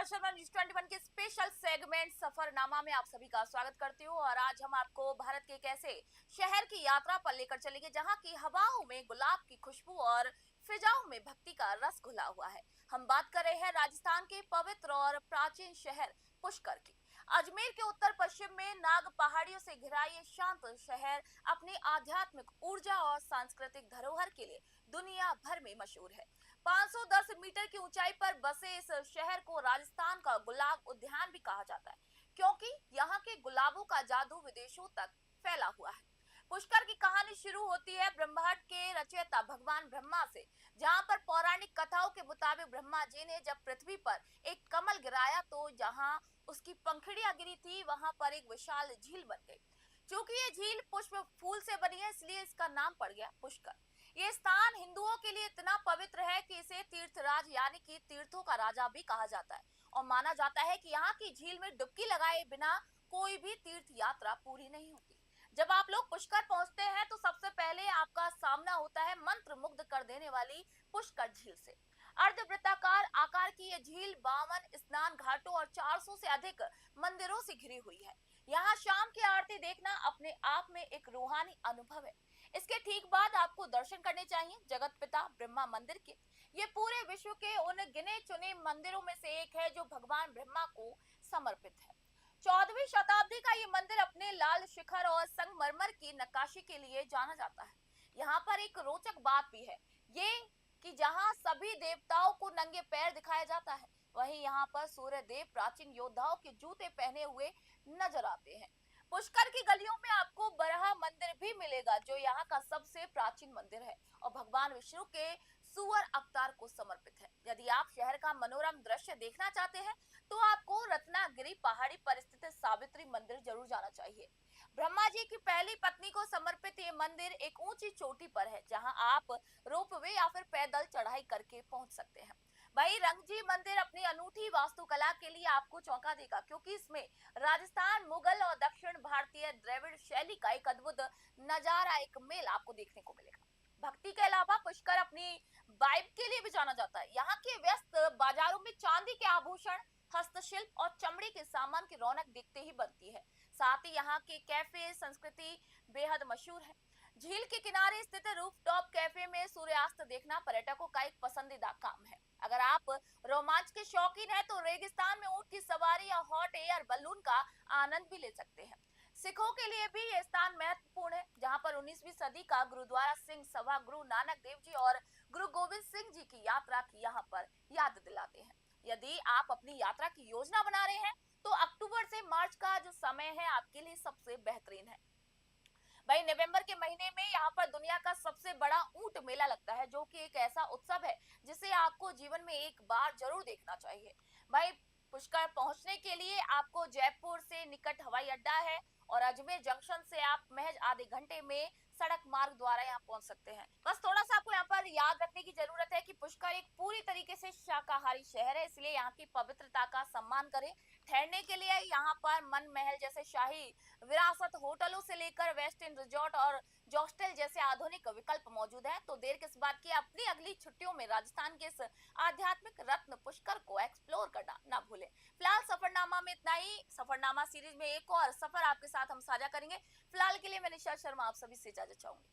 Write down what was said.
Nisha Sharma news 21 के special segment Safarnama में आप सभी का स्वागत करती हूँ। और आज हम आपको भारत के एक ऐसे शहर की यात्रा पर लेकर चलेंगे जहाँ की हवाओं में गुलाब की खुशबू और फिजाओं में भक्ति का रस घुला हुआ है। हम बात कर रहे हैं राजस्थान के पवित्र और प्राचीन शहर पुष्कर की। अजमेर के उत्तर पश्चिम में नाग पहाड़ियों से घिरा ये शांत शहर अपनी आध्यात्मिक ऊर्जा और सांस्कृतिक धरोहर के लिए दुनिया भर में मशहूर है। 510 मीटर की ऊंचाई पर बसे इस शहर को राजस्थान का गुलाब उद्यान भी कहा जाता है, क्योंकि यहाँ के गुलाबों का जादू विदेशों तक फैला हुआ है। पुष्कर की कहानी शुरू होती है ब्रह्मांड के रचयिता भगवान ब्रह्मा से, जहाँ पर पौराणिक कथाओं के मुताबिक ब्रह्मा जी ने जब पृथ्वी पर एक कमल गिराया तो जहाँ उसकी पंखुड़ियां गिरी थी वहां पर एक विशाल झील बन गई। क्योंकि ये झील पुष्प फूल से बनी है, इसलिए इसका नाम पड़ गया पुष्कर। ये स्थान हिंदुओं के लिए इतना पवित्र है कि इसे तीर्थराज यानी कि तीर्थों का राजा भी कहा जाता है और माना जाता है कि यहाँ की झील में डुबकी लगाए बिना कोई भी तीर्थ यात्रा पूरी नहीं होती। जब आप लोग पुष्कर पहुंचते हैं तो सबसे पहले आपका सामना होता है मंत्र मुग्ध कर देने वाली पुष्कर झील से। अर्धवृत्ताकार आकार की यह झील 52 स्नान घाटों और 400 से अधिक मंदिरों से घिरी हुई है। यहाँ शाम की आरती देखना अपने आप में एक रूहानी अनुभव है। इसके ठीक बाद आपको दर्शन करने चाहिए जगत पिता ब्रह्मा मंदिर के। ये पूरे विश्व के उन गिने चुने मंदिरों में से एक है जो भगवान ब्रह्मा को समर्पित है। 14वीं शताब्दी का ये मंदिर अपने लाल शिखर और संगमरमर की नक्काशी के लिए जाना जाता है। यहाँ पर एक रोचक बात भी है ये कि जहाँ सभी देवताओं को नंगे पैर दिखाया जाता है, वहीं यहाँ पर सूर्य देव प्राचीन योद्धाओं के जूते पहने हुए नजर आते हैं। पुष्कर की गलियों में आपको बरहा मंदिर भी मिलेगा जो यहाँ का सबसे प्राचीन मंदिर है और भगवान विष्णु के सुअर अवतार को समर्पित है। यदि आप शहर का मनोरम दृश्य देखना चाहते हैं तो आपको रत्नागिरी पहाड़ी पर स्थित सावित्री मंदिर जरूर जाना चाहिए। ब्रह्मा जी की पहली पत्नी को समर्पित ये मंदिर एक ऊंची चोटी पर है जहां आप रोपवे या फिर पैदल चढ़ाई करके पहुंच सकते हैं। वही रंगजी मंदिर अपनी अनूठी वास्तुकला के लिए आपको चौंका देगा, क्योंकि इसमें राजस्थान मुगल और दक्षिण भारतीय द्रविड़ शैली का एक अद्भुत नजारा, एक मेल आपको देखने को मिलेगा। भक्ति के अलावा पुष्कर अपनी वाइब के लिए भी जाना जाता है। यहाँ के व्यस्त बाजारों में चांदी के आभूषण, हस्तशिल्प और चमड़े के सामान की रौनक देखते ही बनती है। साथ ही यहाँ के कैफे संस्कृति बेहद मशहूर है। झील के किनारे स्थित रूफटॉप कैफे में सूर्यास्त देखना पर्यटकों का एक पसंदीदा काम है। अगर आप रोमांच के शौकीन हैं तो रेगिस्तान में ऊंट की सवारी या हॉट एयर बलून का आनंद भी ले सकते हैं। सिखों के लिए भी यह स्थान महत्वपूर्ण है, जहां पर 19वीं सदी का गुरुद्वारा सिंह सभा गुरु नानक देव जी और गुरु गोविंद सिंह जी की यात्रा की यहाँ पर याद दिलाते हैं। यदि आप अपनी यात्रा की योजना बना रहे हैं तो अक्टूबर से मार्च का जो समय है आपके लिए सबसे बेहतरीन है। भाई नवंबर के महीने में यहाँ पर दुनिया का सबसे बड़ा ऊंट मेला लगता है, जो कि एक ऐसा उत्सव है जिसे आपको जीवन में एक बार जरूर देखना चाहिए। भाई पुष्कर पहुंचने के लिए आपको जयपुर से निकट हवाई अड्डा है और अजमेर जंक्शन से आप महज आधे घंटे में सड़क मार्ग द्वारा यहाँ पहुंच सकते हैं। बस थोड़ा सा आपको यहाँ पर याद रखने की जरूरत है कि पुष्कर एक पूरी तरीके से शाकाहारी शहर है, इसलिए यहाँ की पवित्रता का सम्मान करें। ठहरने के लिए यहाँ पर मन महल जैसे शाही विरासत होटलों से लेकर वेस्ट इंड रिजॉर्ट और जॉस्टेल जैसे आधुनिक विकल्प मौजूद हैं। तो देर किस बात की, अपनी अगली छुट्टियों में राजस्थान के इस आध्यात्मिक रत्न पुष्कर को एक्सप्लोर करना ना भूलें। फिलहाल सफरनामा में इतना ही। सफरनामा सीरीज में एक और सफर आपके साथ हम साझा करेंगे। फिलहाल के लिए मैं निशा शर्मा आप सभी से इजाजत चाहूंगी।